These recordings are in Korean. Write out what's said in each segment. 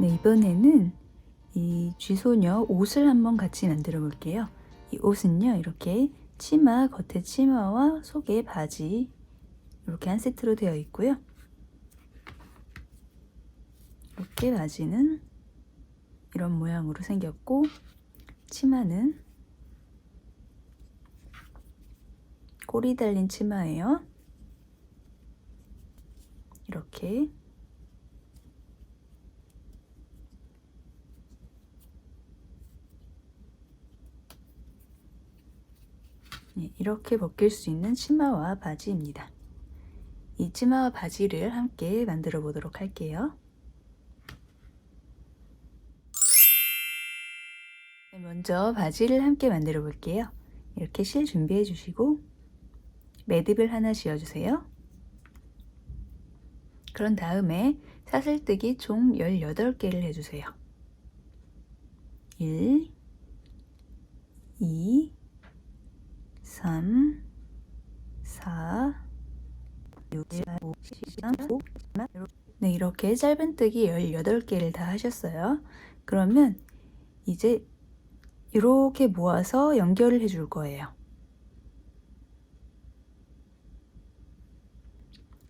네, 이번에는 이 쥐소녀 옷을 한번 같이 만들어 볼게요. 이 옷은요, 이렇게 치마, 겉에 치마와 속에 바지 이렇게 한 세트로 되어 있고요. 이렇게 바지는 이런 모양으로 생겼고, 치마는 꼬리 달린 치마예요. 이렇게 네, 이렇게 벗길 수 있는 치마와 바지입니다. 이 치마와 바지를 함께 만들어 보도록 할게요. 네, 먼저 바지를 함께 만들어 볼게요. 이렇게 실 준비해 주시고 매듭을 하나 지어 주세요. 그런 다음에 사슬뜨기 총 18개를 해주세요. 1, 2, 3, 4, 6, 7, 8, 9, 10, 11, 12, 13, 네, 이렇게 짧은뜨기 18개를 다 하셨어요. 그러면 이제 이렇게 모아서 연결을 해줄 거예요.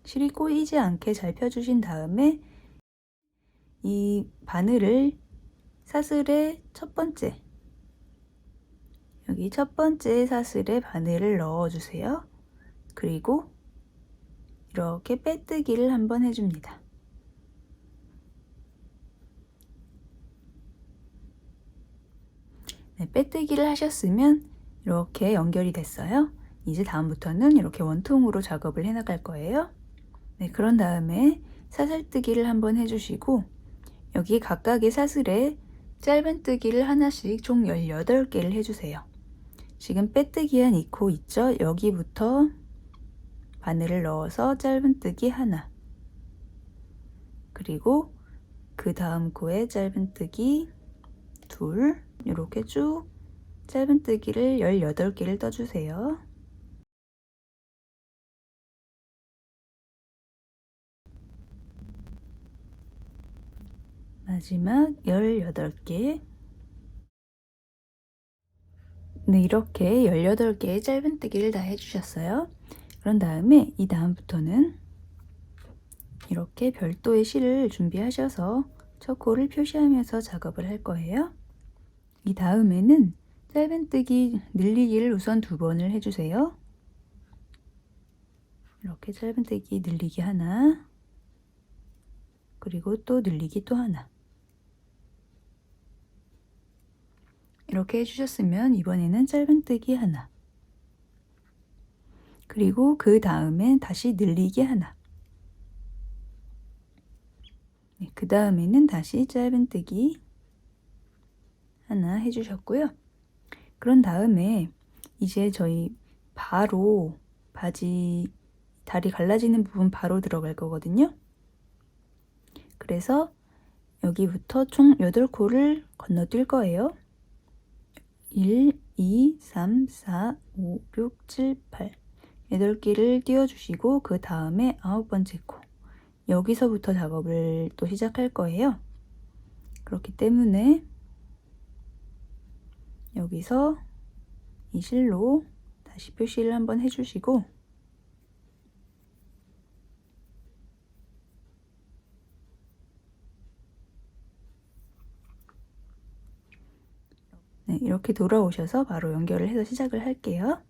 실이 꼬이지 않게 잘 펴주신 다음에 이 바늘을 사슬의 첫 번째, 여기 첫 번째 사슬에 바늘을 넣어주세요. 그리고 이렇게 빼뜨기를 한번 해줍니다. 네, 빼뜨기를 하셨으면 이렇게 연결이 됐어요. 이제 다음부터는 이렇게 원통으로 작업을 해 나갈 거예요. 네, 그런 다음에 사슬뜨기를 한번 해주시고 여기 각각의 사슬에 짧은뜨기를 하나씩 총 18개를 해주세요. 지금 빼뜨기한 이 코 있죠? 여기부터 바늘을 넣어서 짧은뜨기 하나, 그리고 그 다음 코에 짧은뜨기 둘, 이렇게 쭉 짧은뜨기를 18개를 떠주세요. 마지막 18개. 네, 이렇게 18개의 짧은뜨기를 다 해주셨어요. 그런 다음에 이 다음부터는 이렇게 별도의 실을 준비하셔서 첫 코를 표시하면서 작업을 할 거예요. 이 다음에는 짧은뜨기 늘리기를 우선 2번을 해주세요. 이렇게 짧은뜨기 늘리기 하나, 그리고 또 늘리기 또 하나. 이렇게 해주셨으면 이번에는 짧은뜨기 하나, 그리고 그 다음에 다시 늘리기 하나, 네, 그 다음에는 다시 짧은뜨기 하나 해주셨고요. 그런 다음에 이제 저희 바로 바지 다리 갈라지는 부분 바로 들어갈 거거든요. 그래서 여기부터 총 8코를 건너뛸 거예요. 1, 2, 3, 4, 5, 6, 7, 8 8개를 띄워주시고 그 다음에 9번째 코 여기서부터 작업을 또 시작할 거예요. 그렇기 때문에 여기서 이 실로 다시 표시를 한번 해주시고 네, 이렇게 돌아오셔서 바로 연결을 해서 시작을 할게요.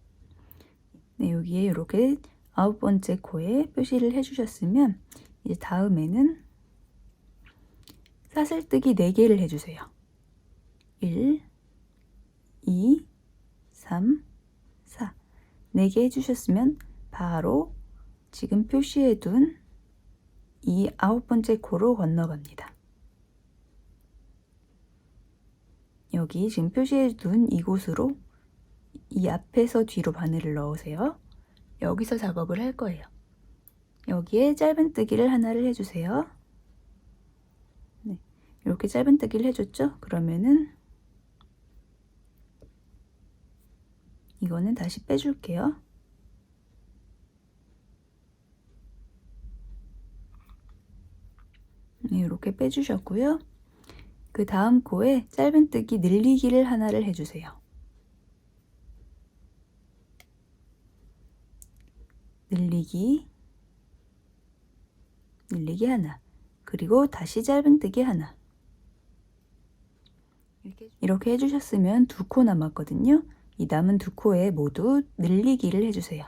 네, 여기에 이렇게 9번째 코에 표시를 해주셨으면 이제 다음에는 사슬뜨기 4개를 해주세요. 1, 2, 3, 4 4개 해주셨으면 바로 지금 표시해둔 이 9번째 코로 건너갑니다. 여기 지금 표시해둔 이곳으로 이 앞에서 뒤로 바늘을 넣으세요. 여기서 작업을 할 거예요. 여기에 짧은뜨기를 하나를 해주세요. 네, 이렇게 짧은뜨기를 해줬죠? 그러면은 이거는 다시 빼줄게요. 네, 이렇게 빼주셨고요. 그 다음 코에 짧은뜨기 늘리기를 하나를 해주세요. 늘리기 하나, 그리고 다시 짧은뜨기 하나. 이렇게 해주셨으면 2코 남았거든요. 이 남은 2코에 모두 늘리기를 해주세요.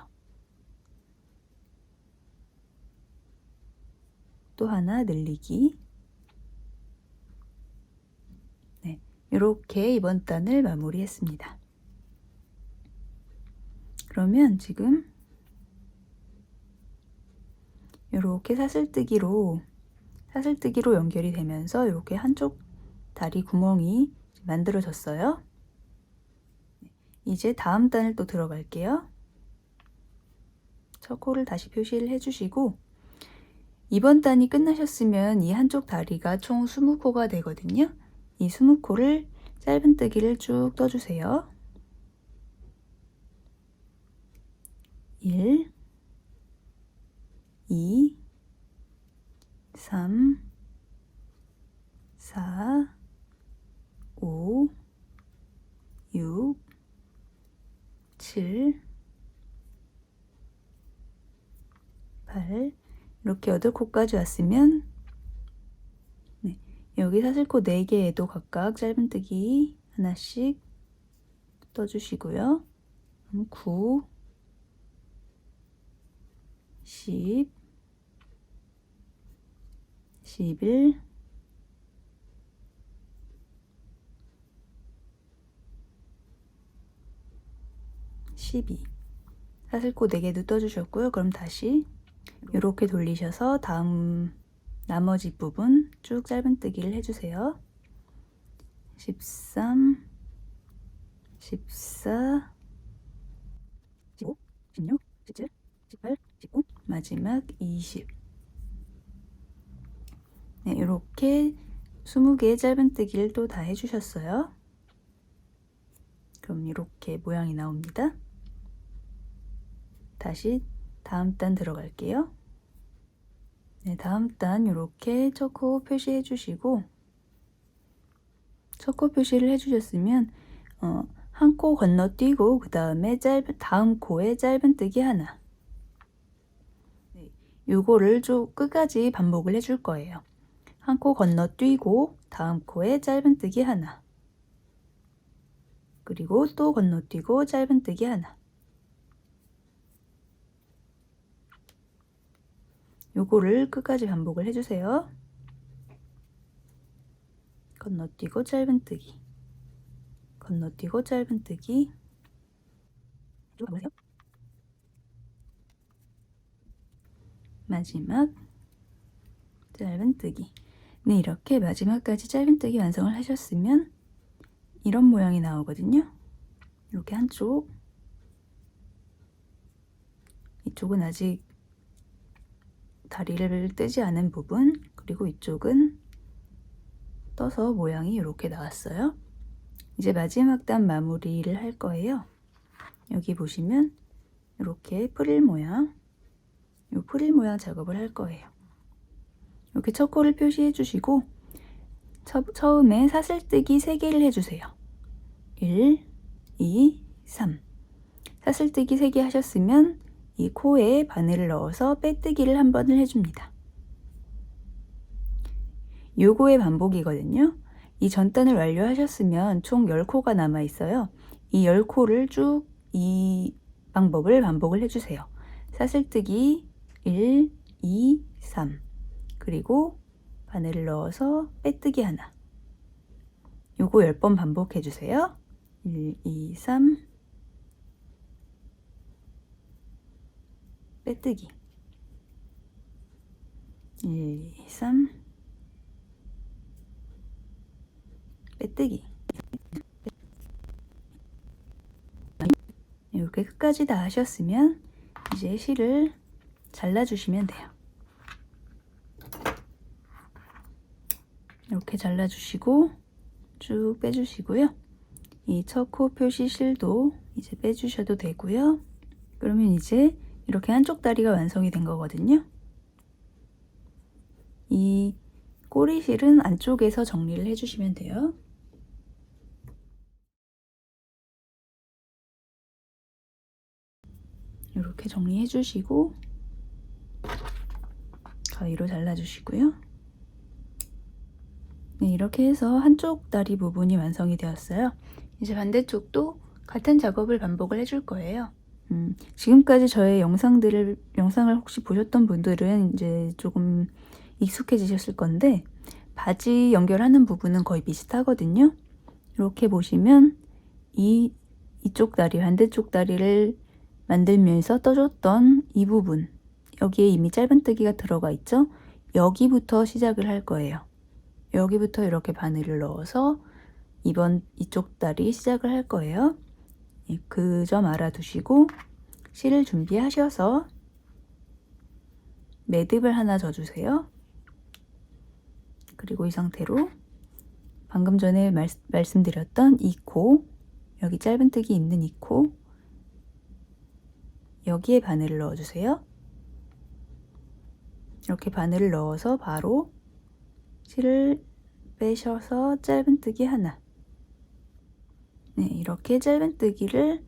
또 하나 늘리기. 네, 이렇게 이번 단을 마무리했습니다. 그러면 지금 이렇게 사슬뜨기로 연결이 되면서 이렇게 한쪽 다리 구멍이 만들어졌어요. 이제 다음 단을 또 들어갈게요. 첫 코를 다시 표시를 해주시고, 이번 단이 끝나셨으면 이 한쪽 다리가 총 20코가 되거든요. 이 20코를 짧은뜨기를 쭉 떠주세요. 1, 2, 3, 4, 5, 6, 7, 8, 이렇게 8코까지 왔으면, 네, 여기 사슬코 4개에도 각각 짧은뜨기 하나씩 떠주시고요. 9, 10, 11, 12. 사슬코 4개도 떠주셨고요. 그럼 다시 이렇게 돌리셔서 다음 나머지 부분 쭉 짧은뜨기를 해주세요. 13, 14, 15, 16, 17, 18, 19, 마지막 20. 네, 이렇게 20개의 짧은뜨기를 또 다 해주셨어요. 그럼 이렇게 모양이 나옵니다. 다시 다음 단 들어갈게요. 네, 다음 단 이렇게 첫 코 표시해 주시고, 첫 코 표시를 해주셨으면 한 코 건너뛰고 그 다음에 다음 코에 짧은뜨기 하나. 네, 요거를 쭉 끝까지 반복을 해줄 거예요. 한 코 건너뛰고 다음 코에 짧은뜨기 하나, 그리고 또 건너뛰고 짧은뜨기 하나. 요거를 끝까지 반복을 해주세요. 건너뛰고 짧은뜨기, 건너뛰고 짧은뜨기. 이거 보세요. 마지막 짧은뜨기. 네, 이렇게 마지막까지 짧은뜨기 완성을 하셨으면 이런 모양이 나오거든요. 이렇게 한쪽, 이쪽은 아직 다리를 뜨지 않은 부분, 그리고 이쪽은 떠서 모양이 이렇게 나왔어요. 이제 마지막 단 마무리를 할 거예요. 여기 보시면 이렇게 프릴 모양, 이 프릴 모양 작업을 할 거예요. 이렇게 첫 코를 표시해 주시고, 처음에 사슬뜨기 3개를 해주세요. 1, 2, 3. 사슬뜨기 3개 하셨으면 이 코에 바늘을 넣어서 빼뜨기를 한 번을 해줍니다. 요거의 반복이거든요. 이 전단을 완료하셨으면 총 10코가 남아 있어요. 이 10코를 쭉 이 방법을 반복을 해주세요. 사슬뜨기 1, 2, 3, 그리고 바늘을 넣어서 빼뜨기 하나. 요거 10번 반복해 주세요. 1, 2, 3, 빼뜨기 1, 2, 3, 빼뜨기. 이렇게 끝까지 다 하셨으면 이제 실을 잘라주시면 돼요. 이렇게 잘라주시고 쭉 빼주시고요. 이 첫 코 표시 실도 이제 빼주셔도 되고요. 그러면 이제 이렇게 한쪽 다리가 완성이 된 거거든요. 이 꼬리실은 안쪽에서 정리를 해주시면 돼요. 이렇게 정리해 주시고 가위로 잘라주시고요. 네, 이렇게 해서 한쪽 다리 부분이 완성이 되었어요. 이제 반대쪽도 같은 작업을 반복을 해줄 거예요. 지금까지 저의 영상을 혹시 보셨던 분들은 이제 조금 익숙해지셨을 건데, 바지 연결하는 부분은 거의 비슷하거든요. 이렇게 보시면 이쪽 다리, 반대쪽 다리를 만들면서 떠줬던 이 부분, 여기에 이미 짧은뜨기가 들어가 있죠? 여기부터 시작을 할 거예요. 여기부터 이렇게 바늘을 넣어서 이쪽 다리 시작을 할 거예요. 그 점 알아두시고 실을 준비하셔서 매듭을 하나 져주세요. 그리고 이 상태로 방금 전에 말씀드렸던 이 코, 여기 짧은뜨기 있는 이 코, 여기에 바늘을 넣어주세요. 이렇게 바늘을 넣어서 바로 실을 빼셔서 짧은뜨기 하나. 네, 이렇게 짧은뜨기를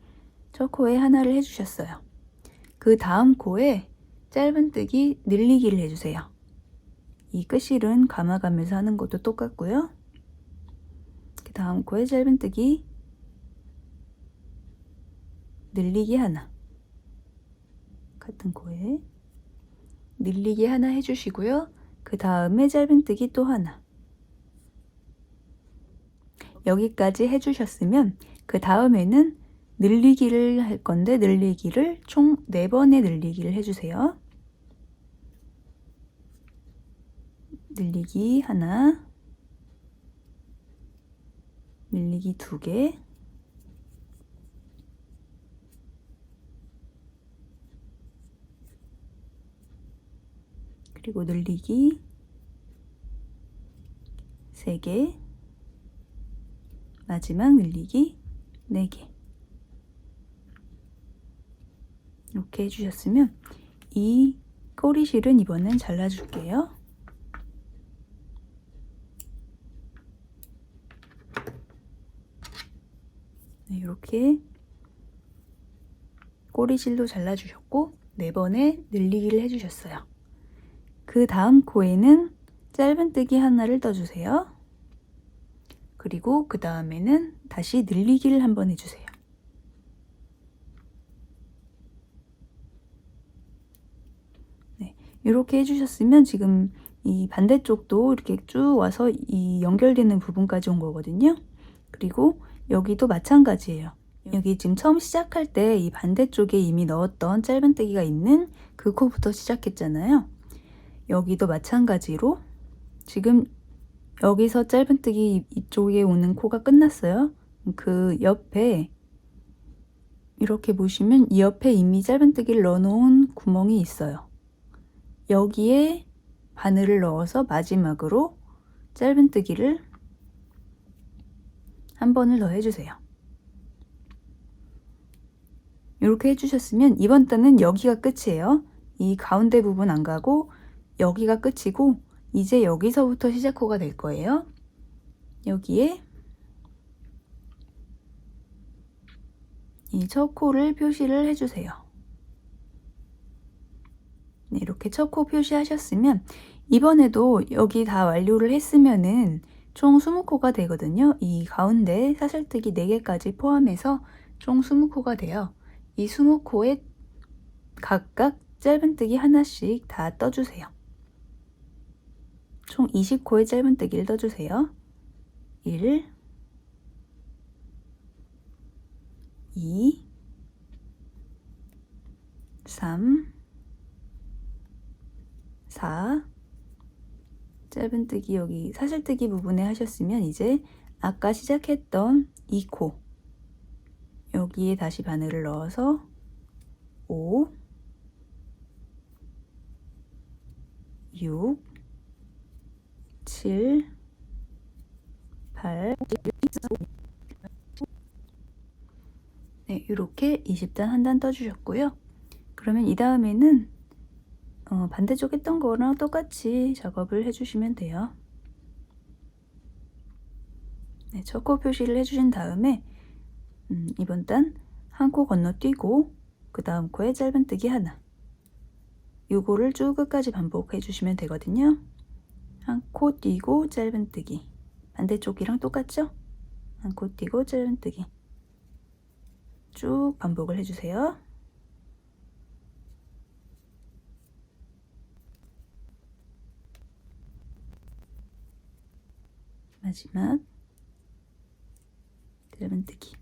저 코에 하나를 해주셨어요. 그 다음 코에 짧은뜨기 늘리기를 해주세요. 이 끝실은 감아가면서 하는 것도 똑같고요. 그 다음 코에 짧은뜨기 늘리기 하나, 같은 코에 늘리기 하나 해주시고요. 그 다음에 짧은뜨기 또 하나. 여기까지 해주셨으면 그 다음에는 늘리기를 할 건데, 늘리기를 총 4번의 늘리기를 해주세요. 늘리기 하나, 늘리기 2개, 그리고 늘리기 3개, 마지막 늘리기 4개. 이렇게 해주셨으면 이 꼬리실은 이번엔 잘라줄게요. 네, 이렇게 꼬리실도 잘라주셨고 4번에 늘리기를 해주셨어요. 그 다음 코에는 짧은뜨기 하나를 떠주세요. 그리고 그 다음에는 다시 늘리기를 한번 해주세요. 네, 이렇게 해주셨으면 지금 이 반대쪽도 이렇게 쭉 와서 이 연결되는 부분까지 온 거거든요. 그리고 여기도 마찬가지예요. 여기 지금 처음 시작할 때 이 반대쪽에 이미 넣었던 짧은뜨기가 있는 그 코부터 시작했잖아요. 여기도 마찬가지로 지금 여기서 짧은뜨기 이쪽에 오는 코가 끝났어요. 그 옆에 이렇게 보시면 이 옆에 이미 짧은뜨기를 넣어놓은 구멍이 있어요. 여기에 바늘을 넣어서 마지막으로 짧은뜨기를 한 번을 더 해주세요. 이렇게 해주셨으면 이번 단은 여기가 끝이에요. 이 가운데 부분 안 가고 여기가 끝이고, 이제 여기서부터 시작코가 될 거예요. 여기에 이 첫 코를 표시를 해주세요. 네, 이렇게 첫 코 표시하셨으면 이번에도 여기 다 완료를 했으면은 총 20코가 되거든요. 이 가운데 사슬뜨기 4개까지 포함해서 총 20코가 돼요. 이 20코에 각각 짧은뜨기 하나씩 다 떠주세요. 총 20코의 짧은뜨기를 떠주세요. 1, 2, 3, 4, 짧은뜨기 여기 사슬뜨기 부분에 하셨으면 이제 아까 시작했던 2코 여기에 다시 바늘을 넣어서 5, 6, 7, 8, 네, 이렇게 20단 한 단 떠주셨고요. 그러면 이 다음에는 반대쪽 했던 거랑 똑같이 작업을 해주시면 돼요. 네, 첫 코 표시를 해주신 다음에 이번 단 한 코 건너뛰고 그 다음 코에 짧은뜨기 하나, 요거를 쭉 끝까지 반복해 주시면 되거든요. 한 코 띄고 짧은뜨기, 반대쪽이랑 똑같죠? 한 코 띄고 짧은뜨기 쭉 반복을 해주세요. 마지막 짧은뜨기.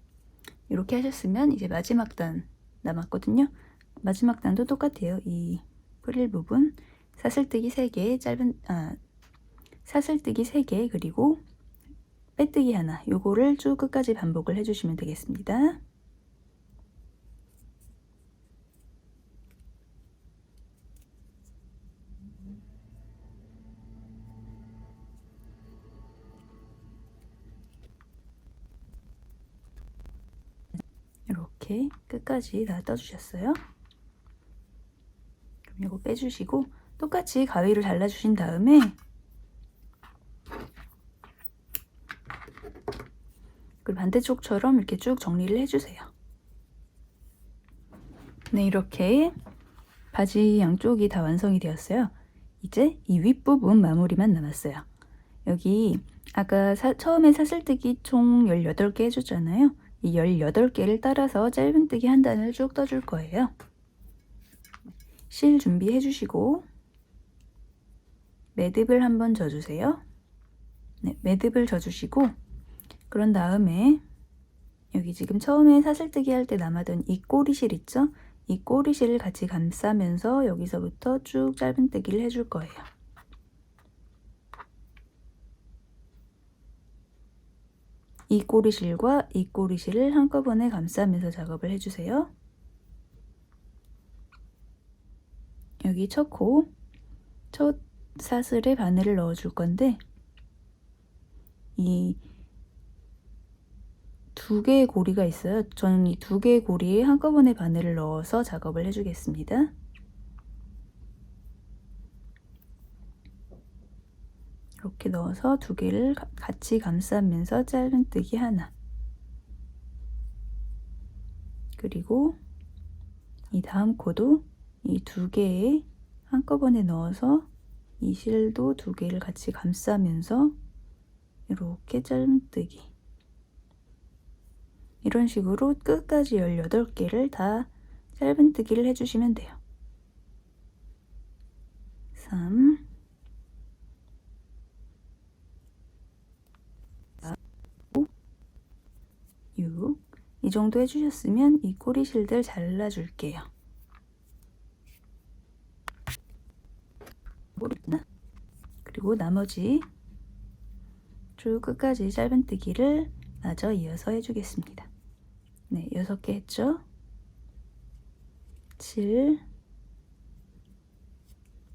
이렇게 하셨으면 이제 마지막 단 남았거든요. 마지막 단도 똑같아요. 이 프릴 부분 사슬뜨기 3개, 사슬뜨기 3개, 그리고 빼뜨기 하나, 요거를 쭉 끝까지 반복을 해주시면 되겠습니다. 이렇게 끝까지 다 떠주셨어요. 그럼 이거 빼주시고 똑같이 가위로 잘라주신 다음에 그리고 반대쪽처럼 이렇게 쭉 정리를 해주세요. 네, 이렇게 바지 양쪽이 다 완성이 되었어요. 이제 이 윗부분 마무리만 남았어요. 여기 아까 처음에 사슬뜨기 총 18개 해줬잖아요. 이 18개를 따라서 짧은뜨기 한 단을 쭉 떠줄 거예요. 실 준비해 주시고 매듭을 한번 져주세요. 네, 매듭을 져주시고 그런 다음에 여기 지금 처음에 사슬뜨기 할 때 남았던 이 꼬리실 있죠? 이 꼬리실을 같이 감싸면서 여기서부터 쭉 짧은뜨기를 해줄 거예요. 이 꼬리실과 이 꼬리실을 한꺼번에 감싸면서 작업을 해주세요. 여기 첫 코, 첫 사슬에 바늘을 넣어줄 건데 이 2개의 고리가 있어요. 저는 이 2개의 고리에 한꺼번에 바늘을 넣어서 작업을 해주겠습니다. 이렇게 넣어서 2개를 같이 감싸면서 짧은뜨기 하나, 그리고 이 다음 코도 이 2개에 한꺼번에 넣어서 이 실도 2개를 같이 감싸면서 이렇게 짧은뜨기, 이런 식으로 끝까지 18개를 다 짧은뜨기를 해주시면 돼요. 3, 4, 5, 6, 이 정도 해주셨으면 이 꼬리실들 잘라줄게요. 그리고 나머지 쭉 끝까지 짧은뜨기를 마저 이어서 해주겠습니다. 네, 6개 했죠? 7,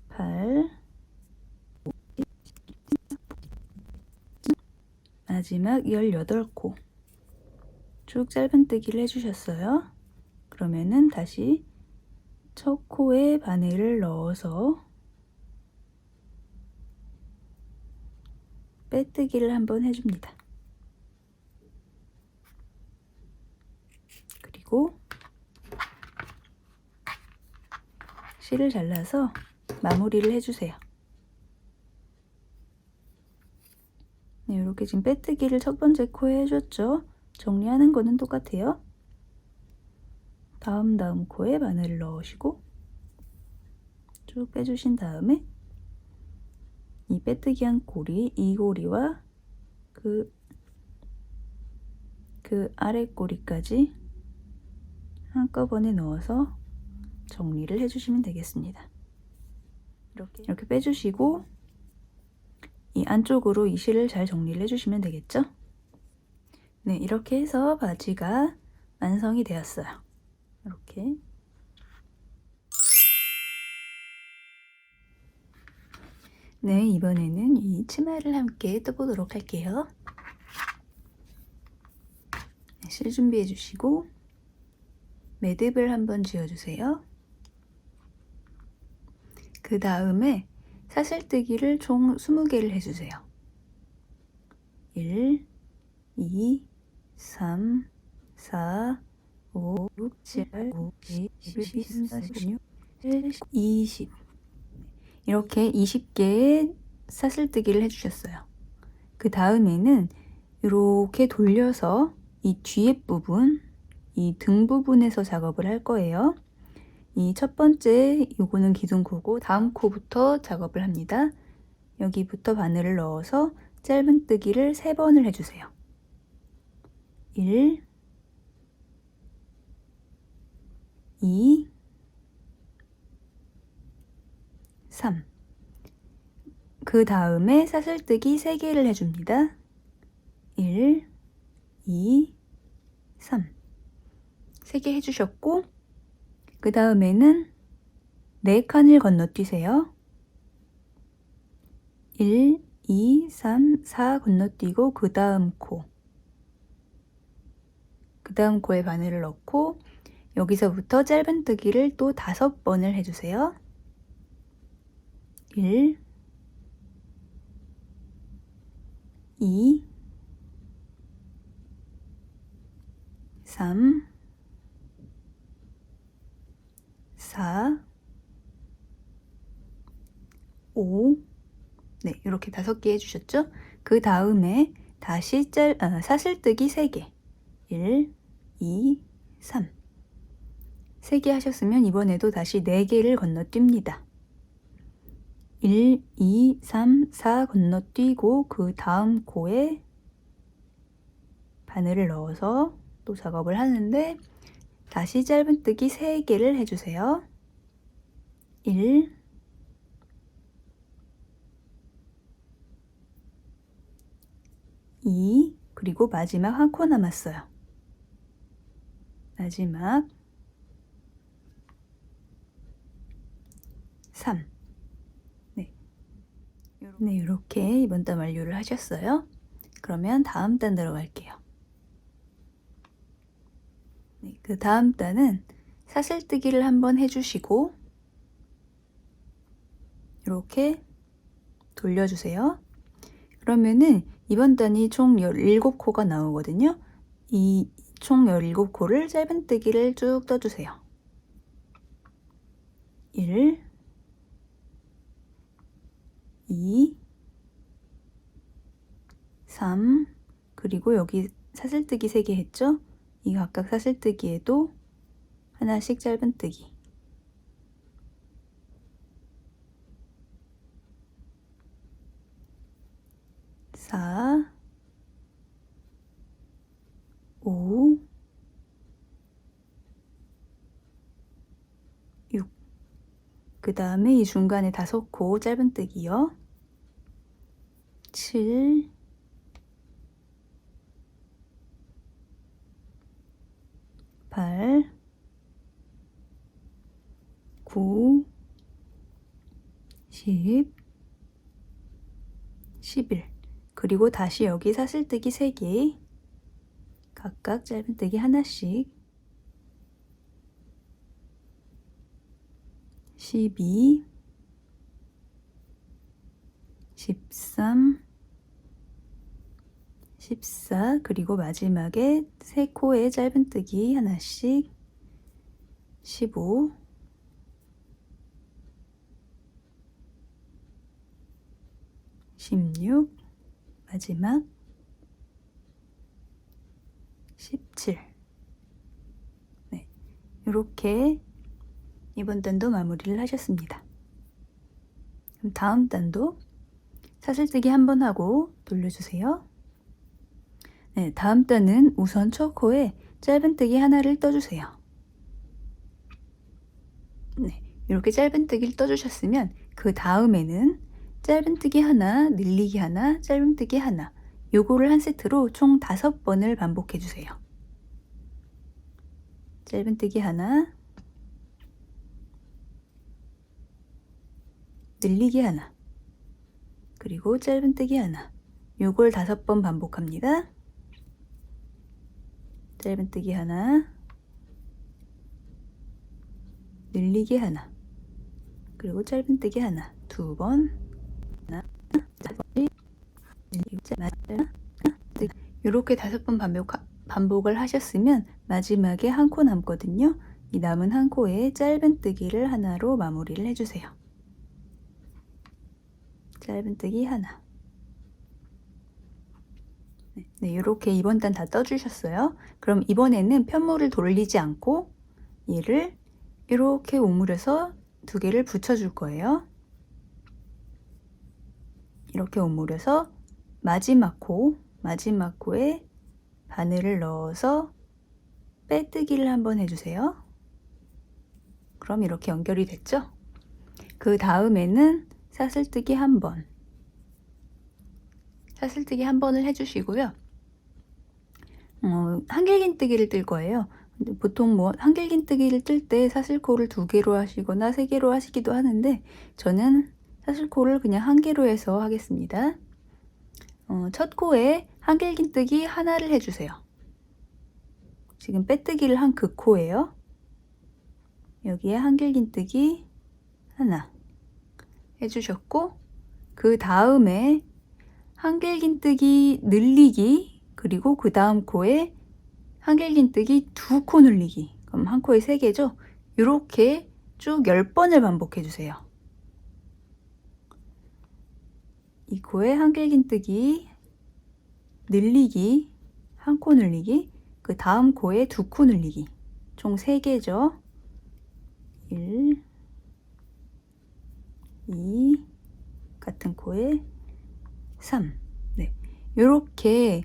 8, 마지막 18코 쭉 짧은뜨기를 해주셨어요. 그러면은 다시 첫 코에 바늘을 넣어서 빼뜨기를 한번 해줍니다. 그리고 실을 잘라서 마무리를 해주세요. 네, 이렇게 지금 빼뜨기를 첫 번째 코에 해줬죠. 정리하는 거는 똑같아요. 다음 코에 바늘을 넣으시고 쭉 빼주신 다음에 이 빼뜨기 한 고리, 이 고리와 그 아래 고리까지 한꺼번에 넣어서 정리를 해주시면 되겠습니다. 이렇게 빼주시고 이 안쪽으로 이 실을 잘 정리를 해주시면 되겠죠? 네, 이렇게 해서 바지가 완성이 되었어요. 이렇게. 네, 이번에는 이 치마를 함께 떠보도록 할게요. 네, 실 준비해 주시고 매듭을 한번 지어주세요. 그 다음에 사슬뜨기를 총 20개를 해주세요. 1, 2, 3, 4, 5, 6, 7, 8, 9, 10, 11, 12, 13, 14, 15, 16, 17, 20 이렇게 20개의 사슬뜨기를 해주셨어요. 그 다음에는 이렇게 돌려서 이 뒤에 부분, 이 등 부분에서 작업을 할 거예요. 이 첫 번째 요거는 기둥코고 다음 코부터 작업을 합니다. 여기부터 바늘을 넣어서 짧은뜨기를 3번을 해주세요. 1, 2, 3. 그 다음에 사슬뜨기 3개를 해줍니다. 1, 2, 3. 3개 해주셨고, 그 다음에는 4칸을 건너뛰세요. 1, 2, 3, 4 건너뛰고 그 다음 코. 그 다음 코에 바늘을 넣고 여기서부터 짧은뜨기를 또 5번을 해주세요. 1, 2, 3, 4, 5, 네, 이렇게 5개 해주셨죠? 그 다음에 다시 사슬뜨기 3개. 1, 2, 3. 3개 하셨으면 이번에도 다시 4개를 건너뜁니다. 1, 2, 3, 4 건너뛰고 그 다음 코에 바늘을 넣어서 또 작업을 하는데 다시 짧은뜨기 3개를 해주세요. 1, 2, 그리고 마지막 한 코 남았어요. 마지막 3. 네, 이렇게 이번 단 완료를 하셨어요. 그러면 다음 단 들어갈게요. 네, 그 다음 단은 사슬뜨기를 한번 해주시고 이렇게 돌려주세요. 그러면은 이번 단이 총 17코가 나오거든요. 이 총 17코를 짧은뜨기를 쭉 떠주세요. 1, 2, 3, 그리고 여기 사슬뜨기 3개 했죠? 이 각각 사슬뜨기에도 하나씩 짧은뜨기. 4, 5, 6. 그 다음에 이 중간에 5코 짧은뜨기요. 7, 8, 9, 10, 11. 그리고 다시 여기 사슬뜨기 3개, 각각 짧은뜨기 하나씩. 12, 13, 14, 그리고 마지막에 3코에 짧은뜨기 하나씩. 15, 16, 마지막 17. 네, 이렇게 이번 단도 마무리를 하셨습니다. 그럼 다음 단도 사슬뜨기 한번 하고 돌려주세요. 네, 다음 단은 우선 첫 코에 짧은뜨기 하나를 떠주세요. 네, 이렇게 짧은뜨기를 떠주셨으면 그 다음에는 짧은뜨기 하나, 늘리기 하나, 짧은뜨기 하나, 요거를 한 세트로 총 5번을 반복해 주세요. 짧은뜨기 하나, 늘리기 하나, 그리고 짧은뜨기 하나, 요걸 5번 반복합니다. 짧은뜨기 하나, 늘리기 하나, 그리고 짧은뜨기 하나, 2번, 하나, 늘리기 하나, 이렇게 5번 반복을 하셨으면 마지막에 한 코 남거든요. 이 남은 한 코에 짧은뜨기를 하나로 마무리를 해주세요. 짧은뜨기 하나. 네, 이렇게 이번 단 다 떠주셨어요. 그럼 이번에는 편물을 돌리지 않고 얘를 이렇게 오므려서 2개를 붙여줄 거예요. 이렇게 오므려서 마지막 코에 바늘을 넣어서 빼뜨기를 한번 해주세요. 그럼 이렇게 연결이 됐죠? 그 다음에는 사슬뜨기 한 번, 사슬뜨기 한 번을 해주시고요. 한길긴뜨기를 뜰 거예요. 근데 보통 뭐 한길긴뜨기를 뜰 때 사슬코를 2개로 하시거나 3개로 하시기도 하는데 저는 사슬코를 그냥 1개로 해서 하겠습니다. 첫 코에 한길긴뜨기 하나를 해주세요. 지금 빼뜨기를 한 그 코예요. 여기에 한길긴뜨기 하나 해주셨고, 그 다음에 한길긴뜨기 늘리기, 그리고 그 다음 코에 한길긴뜨기 2코 늘리기. 그럼 한 코에 3개죠. 이렇게 쭉 10번을 반복해 주세요. 이 코에 한길긴뜨기 늘리기, 한 코 늘리기, 그 다음 코에 2코 늘리기. 총 3개죠. 1, 2, 같은 코에 3. 네, 요렇게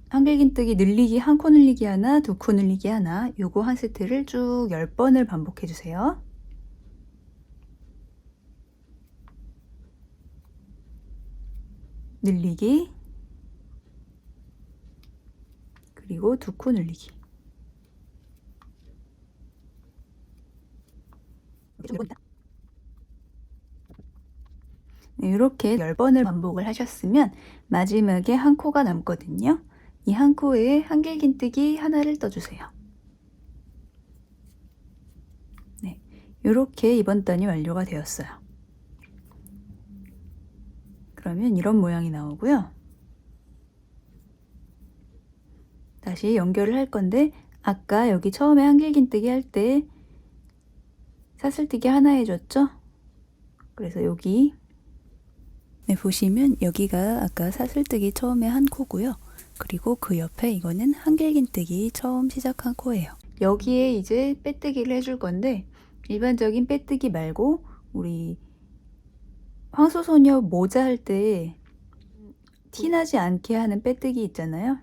한길긴뜨기 늘리기, 한 코 늘리기 하나, 2코 늘리기 하나, 요거 한 세트를 쭉 10번을 반복해 주세요. 늘리기, 그리고 2코 늘리기. 네, 이렇게 10번을 반복을 하셨으면 마지막에 한 코가 남거든요. 이 한 코에 한길긴뜨기 하나를 떠주세요. 네, 이렇게 이번 단이 완료가 되었어요. 그러면 이런 모양이 나오고요. 다시 연결을 할 건데, 아까 여기 처음에 한길긴뜨기 할 때 사슬뜨기 하나 해줬죠? 그래서 여기 보시면 여기가 아까 사슬뜨기 처음에 한 코고요. 그리고 그 옆에 이거는 한길긴뜨기 처음 시작한 코예요. 여기에 이제 빼뜨기를 해줄 건데, 일반적인 빼뜨기 말고 우리 황소소녀 모자 할 때 티나지 않게 하는 빼뜨기 있잖아요.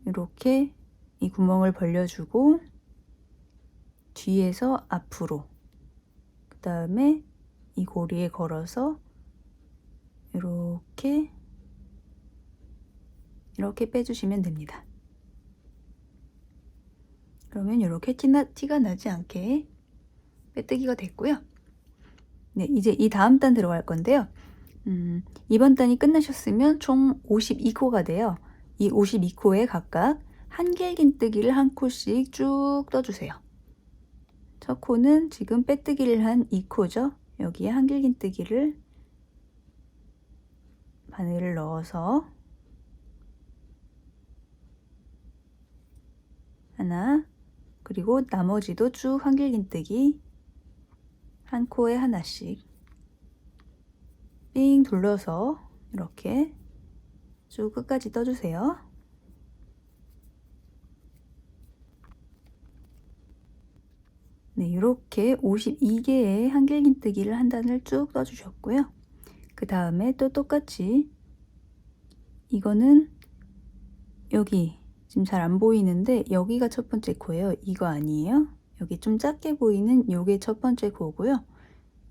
이렇게 이 구멍을 벌려주고 뒤에서 앞으로, 그 다음에 이 고리에 걸어서 이렇게 빼주시면 됩니다. 그러면 이렇게 티가 나지 않게 빼뜨기가 됐고요. 네, 이제 이 다음 단 들어갈 건데요. 이번 단이 끝나셨으면 총 52코가 돼요. 이 52코에 각각 한길긴뜨기를 한 코씩 쭉 떠주세요. 첫 코는 지금 빼뜨기를 한 2코죠. 여기에 한길긴뜨기를 바늘을 넣어서 하나, 그리고 나머지도 쭉 한길긴뜨기 한 코에 하나씩 삥 둘러서 이렇게 쭉 끝까지 떠주세요. 네, 이렇게 52개의 한길긴뜨기를 한 단을 쭉 떠주셨고요. 그 다음에 또 똑같이, 이거는 여기 지금 잘 안 보이는데 여기가 첫 번째 코예요. 이거 아니에요. 여기 좀 작게 보이는 요게 첫 번째 코고요.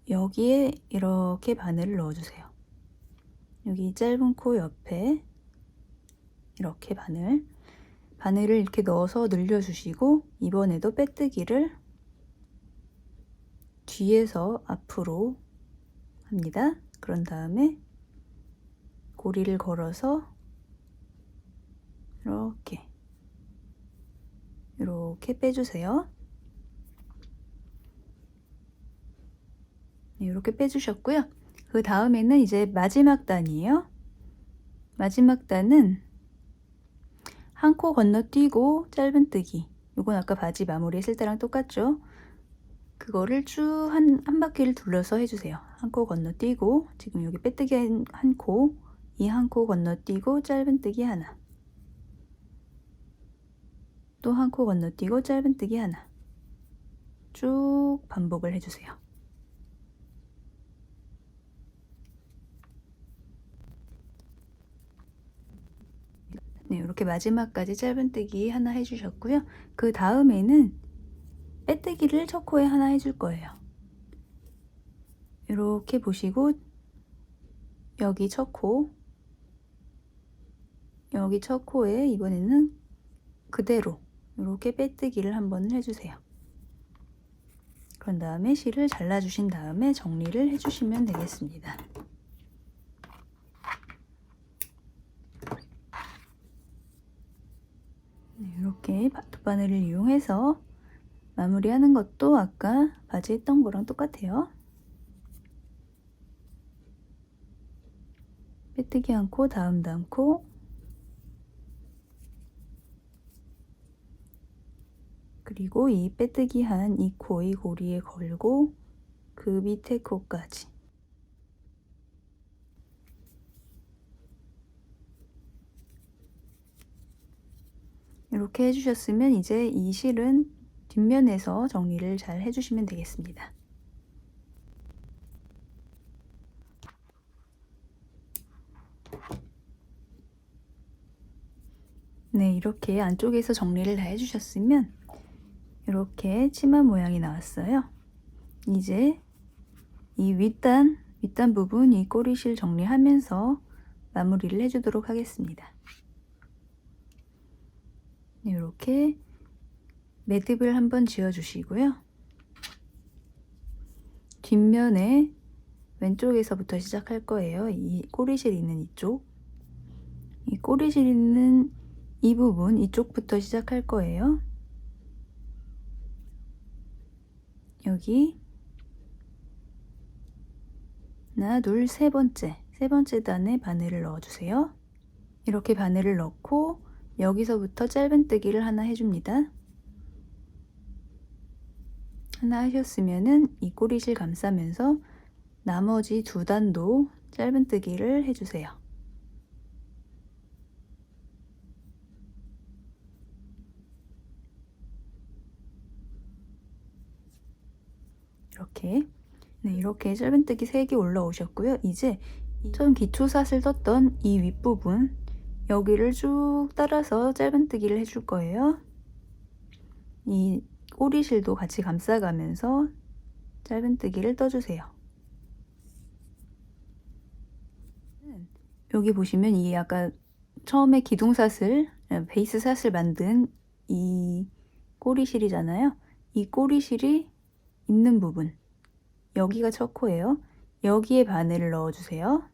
여기에 이렇게 바늘을 넣어주세요. 여기 짧은 코 옆에 이렇게 바늘을 이렇게 넣어서 늘려주시고, 이번에도 빼뜨기를 뒤에서 앞으로 합니다. 그런 다음에 고리를 걸어서 이렇게 빼주세요. 네, 이렇게 빼주셨고요. 그 다음에는 이제 마지막 단이에요. 마지막 단은 한 코 건너뛰고 짧은뜨기. 요건 아까 바지 마무리 했을 때랑 똑같죠? 그거를 쭉 한 바퀴를 둘러서 해주세요. 한 코 건너뛰고, 지금 여기 빼뜨기 한 코, 이 한 코 건너뛰고 짧은뜨기 하나, 또 한 코 건너뛰고 짧은뜨기 하나, 쭉 반복을 해주세요. 네, 이렇게 마지막까지 짧은뜨기 하나 해주셨고요. 그 다음에는 빼뜨기를 첫 코에 하나 해줄 거예요. 이렇게 보시고 여기 첫 코, 여기 첫 코에 이번에는 그대로 이렇게 빼뜨기를 한번 해주세요. 그런 다음에 실을 잘라주신 다음에 정리를 해주시면 되겠습니다. 네, 이렇게 돗바늘을 이용해서 마무리하는 것도 아까 바지 했던 거랑 똑같아요. 빼뜨기 한 코, 다음 코, 그리고 이 빼뜨기 한 이 코의 고리에 걸고 그 밑에 코까지. 이렇게 해주셨으면 이제 이 실은 뒷면에서 정리를 잘 해주시면 되겠습니다. 네, 이렇게 안쪽에서 정리를 다 해주셨으면 이렇게 치마 모양이 나왔어요. 이제 이 윗단 부분 이 꼬리실 정리하면서 마무리를 해주도록 하겠습니다. 네, 이렇게 매듭을 한번 지어주시고요. 뒷면에 왼쪽에서부터 시작할 거예요. 이 꼬리실 있는 이쪽, 이 꼬리실 있는 이 부분 이쪽부터 시작할 거예요. 여기 하나, 둘, 세 번째 단에 바늘을 넣어주세요. 이렇게 바늘을 넣고 여기서부터 짧은뜨기를 하나 해줍니다. 하나 하셨으면은 이 꼬리실 감싸면서 나머지 두 단도 짧은뜨기를 해주세요. 이렇게, 네, 이렇게 짧은뜨기 3개 올라오셨고요. 이제 처음 기초사슬 떴던 이 윗부분 여기를 쭉 따라서 짧은뜨기를 해줄 거예요. 이 꼬리실도 같이 감싸가면서 짧은뜨기를 떠주세요. 여기 보시면 이 아까 처음에 기둥사슬, 베이스 사슬 만든 이 꼬리실이잖아요. 이 꼬리실이 있는 부분, 여기가 첫 코예요. 여기에 바늘을 넣어주세요.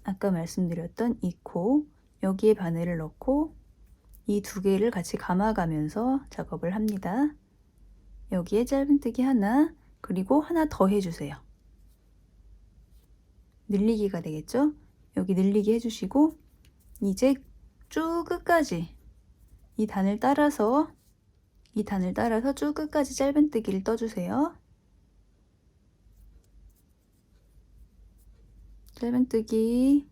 아까 말씀드렸던 이 코, 여기에 바늘을 넣고 이 두 개를 같이 감아가면서 작업을 합니다. 여기에 짧은뜨기 하나, 그리고 하나 더 해주세요. 늘리기가 되겠죠? 여기 늘리기 해주시고 이제 쭉 끝까지 이 단을 따라서 쭉 끝까지 짧은뜨기를 떠주세요. 짧은뜨기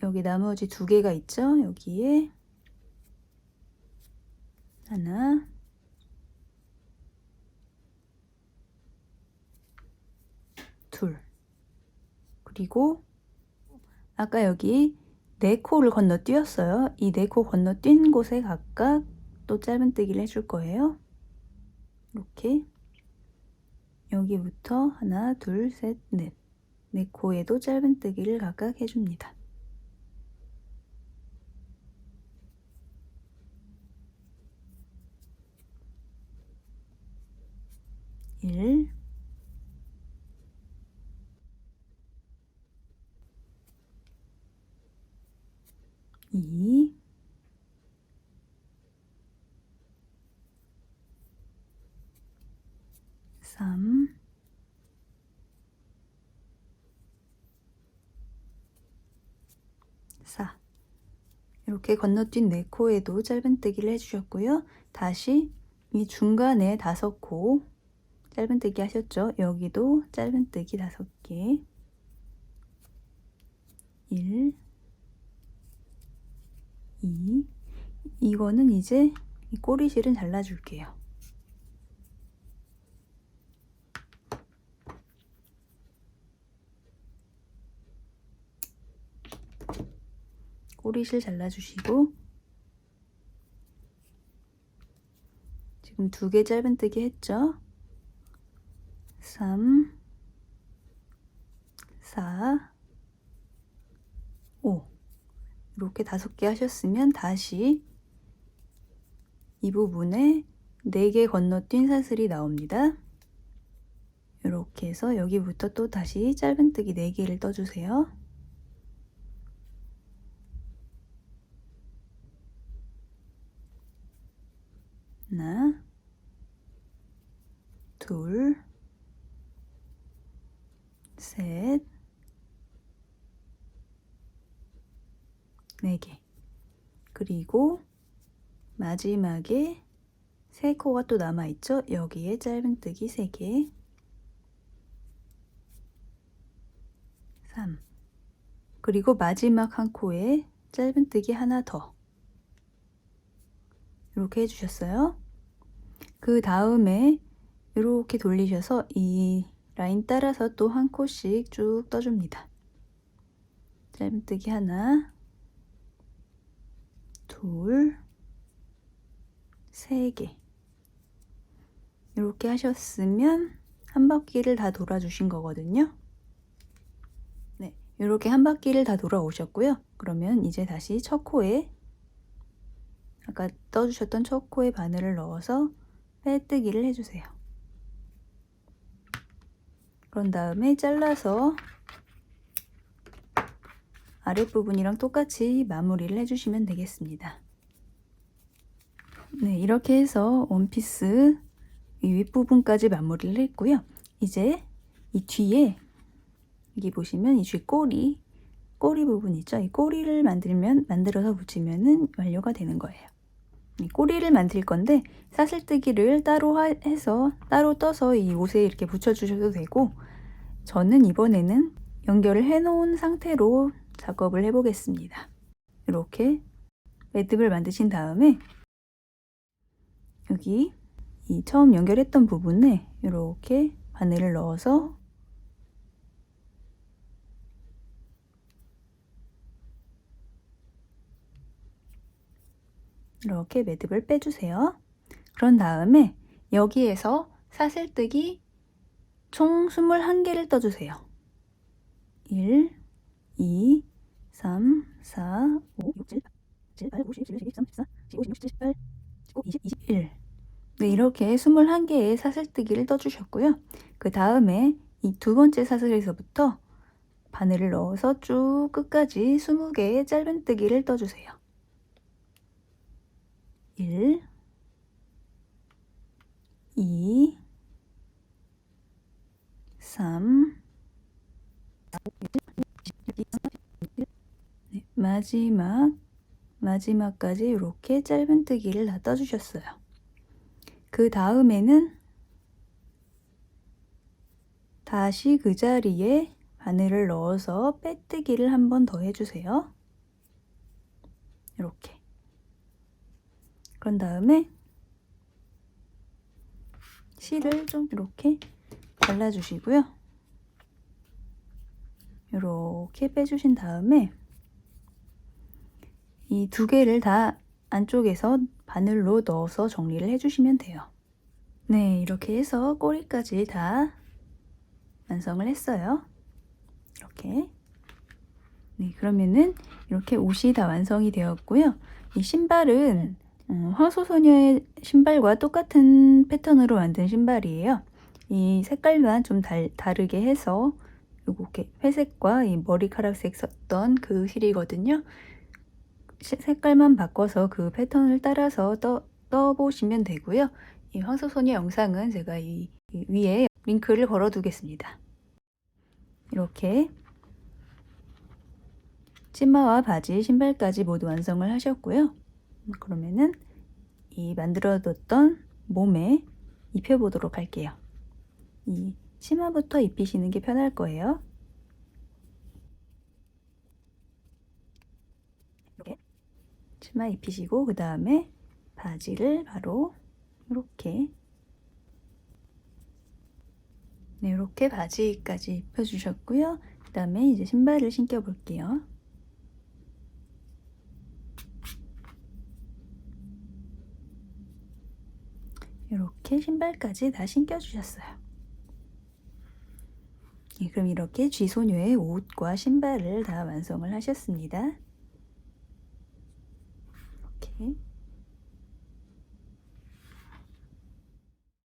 여기 나머지 두 개가 있죠? 여기에 하나, 둘, 그리고 아까 여기 네 코를 건너뛰었어요. 이 네 코 건너뛴 곳에 각각 또 짧은뜨기를 해줄 거예요. 이렇게 여기부터 하나, 둘, 셋, 넷, 네 코에도 짧은뜨기를 각각 해줍니다. 1, 2, 3, 4. 이렇게 건너뛴 4코에도 짧은뜨기를 해주셨고요. 다시 이 중간에 5코 짧은뜨기 하셨죠? 여기도 짧은뜨기 5개. 1, 2. 이거는 이제 이 꼬리실은 잘라줄게요. 꼬리실 잘라주시고, 지금 2개 짧은뜨기 했죠? 3, 4, 5. 이렇게 5개 하셨으면 다시 이 부분에 4개 건너뛴 사슬이 나옵니다. 이렇게 해서 여기부터 또 다시 짧은뜨기 4개를 떠주세요. 하나, 둘, 셋, 4개. 그리고 마지막에 3코가 또 남아있죠? 여기에 짧은뜨기 3개. 3. 그리고 마지막 한 코에 짧은뜨기 하나 더. 이렇게 해주셨어요. 그 다음에 이렇게 돌리셔서 이 라인 따라서 또 한 코씩 쭉 떠줍니다. 짧은뜨기 하나, 둘, 3개. 이렇게 하셨으면 한 바퀴를 다 돌아주신 거거든요. 네, 이렇게 한 바퀴를 다 돌아오셨고요. 그러면 이제 다시 첫 코에 아까 떠주셨던 첫 코에 바늘을 넣어서 빼뜨기를 해주세요. 그런 다음에 잘라서 아랫부분이랑 똑같이 마무리를 해주시면 되겠습니다. 네, 이렇게 해서 원피스 이 윗부분까지 마무리를 했고요. 이제 이 뒤에 여기 보시면 이 쥐꼬리 부분 있죠? 이 꼬리를 만들어서 붙이면은 완료가 되는 거예요. 이 꼬리를 만들 건데 사슬뜨기를 따로 해서 따로 떠서 이 옷에 이렇게 붙여주셔도 되고, 저는 이번에는 연결을 해놓은 상태로 작업을 해보겠습니다. 이렇게 매듭을 만드신 다음에 여기 이 처음 연결했던 부분에 이렇게 바늘을 넣어서 이렇게 매듭을 빼주세요. 그런 다음에 여기에서 사슬뜨기 총 21개를 떠주세요. 1, 2, 3, 4, 5, 6, 7, 8, 9, 10, 11, 12, 13, 14, 15, 16, 17, 18, 19, 20, 21. 네, 이렇게 21개의 사슬뜨기를 떠주셨고요. 그 다음에 이 두 번째 사슬에서부터 바늘을 넣어서 쭉 끝까지 20개의 짧은뜨기를 떠주세요. 1, 2, 3, 네, 마지막까지 이렇게 짧은뜨기를 다 떠주셨어요. 그 다음에는 다시 그 자리에 바늘을 넣어서 빼뜨기를 한 번 더 해주세요. 이렇게. 그런 다음에 실을 좀 이렇게 발라주시고요. 이렇게 빼주신 다음에 이 2개를 다 안쪽에서 바늘로 넣어서 정리를 해주시면 돼요. 네, 이렇게 해서 꼬리까지 다 완성을 했어요. 이렇게. 네, 그러면은 이렇게 옷이 다 완성이 되었고요. 이 신발은 황소소녀의 신발과 똑같은 패턴으로 만든 신발이에요. 이 색깔만 좀 다르게 해서 이렇게 회색과 이 머리카락색 썼던 그 실이거든요. 색깔만 바꿔서 그 패턴을 따라서 떠보시면 되고요. 이 황소소녀 영상은 제가 이 위에 링크를 걸어 두겠습니다. 이렇게 치마와 바지, 신발까지 모두 완성을 하셨고요. 그러면은 이 만들어뒀던 몸에 입혀보도록 할게요. 이 치마부터 입히시는 게 편할 거예요. 이렇게 치마 입히시고 그 다음에 바지를 바로 이렇게 네, 이렇게 바지까지 입혀주셨고요. 그 다음에 이제 신발을 신겨 볼게요. 이렇게 신발까지 다 신겨주셨어요. 네, 그럼 이렇게 쥐소녀의 옷과 신발을 다 완성을 하셨습니다. 이렇게